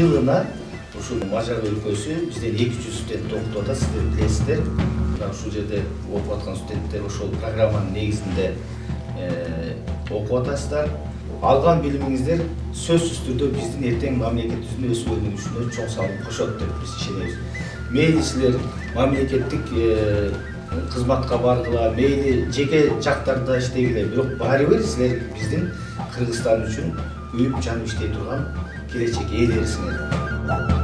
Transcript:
жылына ушул Мажар өлкөсү бизден 200 студент окутуп атат, сиздер билесиздер. Мына ушул жерде окуп аткан студенттер ошол программанын негизинде окуп атасыздар. Алган билимиңиздер сөзсүз түрдө биздин эртең мамлекетибиздин өсүп-өнүгүшүнө чоң салым кошот деп биз ишенебиз. Мейли силер мамлекеттик кызматка баргыла, мейли жеке жактарда иштегиле, бирок баары бир силер биздин Кыргызстан үчүн күйүп жанып иштей турган келечек ээлерисиңер.